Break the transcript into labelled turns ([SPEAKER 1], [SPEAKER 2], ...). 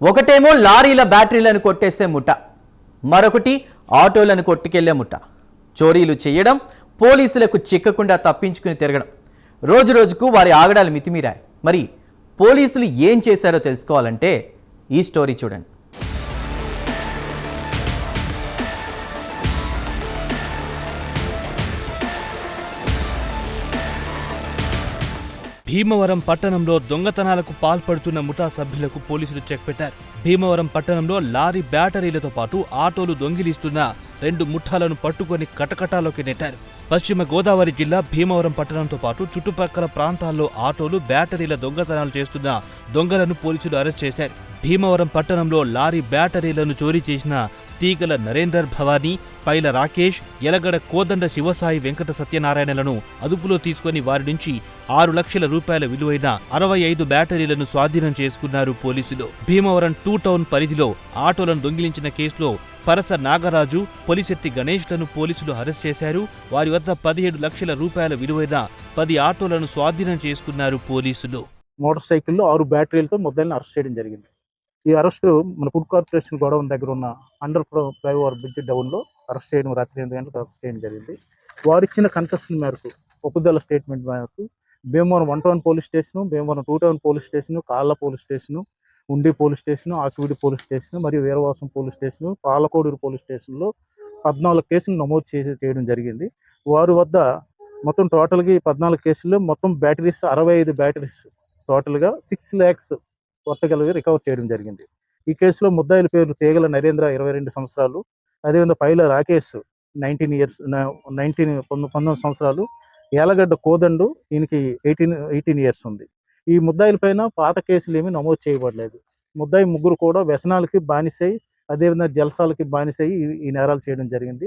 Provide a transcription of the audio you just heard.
[SPEAKER 1] ఒకటేమో లారీల బ్యాటరీలను కొట్టేసే ముఠ, మరొకటి ఆటోలను కొట్టుకెళ్లే ముఠ. చోరీలు చేయడం, పోలీసులకు చిక్కకుండా తప్పించుకుని తిరగడం. రోజు రోజుకు వారి ఆగడాలు మితిమీరాయి. మరి పోలీసులు ఏం చేశారో తెలుసుకోవాలంటే ఈ స్టోరీ చూడండి.
[SPEAKER 2] భీమవరం పట్టణంలో దొంగతనాలకు పాల్పడుతున్న ముఠా సభ్యులకు పోలీసులు చెక్ పెట్టారు. భీమవరం పట్టణంలో లారీ బ్యాటరీలతో పాటు ఆటోలు దొంగిలిస్తున్న 2 ముఠాలను పట్టుకొని కటకటాలోకి నెట్టారు. పశ్చిమ గోదావరి జిల్లా భీమవరం పట్టణంతో పాటు చుట్టుపక్కల ప్రాంతాల్లో ఆటోలు బ్యాటరీల దొంగతనాలు చేస్తున్న దొంగలను పోలీసులు అరెస్ట్ చేశారు. భీమవరం పట్టణంలో లారీ బ్యాటరీలను చోరీ చేసిన తీగల నరేందర్ భవానీ, పైల రాకేష్, యలగడ కోదండ శివసాయి వెంకట సత్యనారాయణలను అదుపులో తీసుకుని వారి నుంచి 6 లక్షల రూపాయల విలువైన 65 బ్యాటరీలను స్వాధీనం చేసుకున్నారు పోలీసులు. భీమవరం 2 టౌన్ పరిధిలో ఆటోలను దొంగిలించిన కేసులో పరస నాగరాజు, పొలిశెట్టి గణేష్లను పోలీసులు అరెస్ట్ చేశారు. వారి వద్ద 17 లక్షల రూపాయల విలువైన 10 ఆటోలను స్వాధీనం చేసుకున్నారు పోలీసులు.
[SPEAKER 3] మోటార్ సైకిల్లో 6 బ్యాటరీలతో ముద్దాయిల్ని అరెస్ట్ చేయడం జరిగింది. ఈ అరెస్టు మన ఫుడ్ కార్పొరేషన్ గోడౌన్ దగ్గర ఉన్న అండర్ ఫ్లైఓవర్ బ్రిడ్జ్ డౌన్లో అరెస్ట్ చేయడం, రాత్రి 8 గంటలకు అరెస్ట్ చేయడం జరిగింది. వారు ఇచ్చిన కన్ఫెషన్ మేరకు, ఒప్పుదల స్టేట్మెంట్ మేరకు Bhimavaram 1 town police station, Bhimavaram 2 town police station, కాళ్ళ పోలీస్ స్టేషను, ఉండి police station, Akividu police station మరియు వీరవాసం పోలీస్ స్టేషను, పాలకోడూరు పోలీస్ స్టేషన్లో 14 కేసులు నమోదు చేయడం జరిగింది. వారి వద్ద మొత్తం టోటల్గా 14 కేసుల్లో మొత్తం బ్యాటరీస్ 65 బ్యాటరీస్ టోటల్గా 6 lakhs వర్తగలిగి రికవర్ చేయడం జరిగింది. ఈ కేసులో ముద్దాయిల పేర్లు తీగల నరేంద్ర 22 సంవత్సరాలు, అదేవిధంగా పైల రాకేష్ 19 సంవత్సరాలు, యాలగడ్డ కోదండు ఈయనకి 18 years ఉంది. ఈ ముద్దాయిల పైన పాత కేసులు ఏమీ నమోదు చేయబడలేదు. ముద్దాయి ముగ్గురు కూడా వ్యసనాలకి బానిసై, అదేవిధంగా జల్సాలకి బానిసై ఈ నేరాలు చేయడం జరిగింది.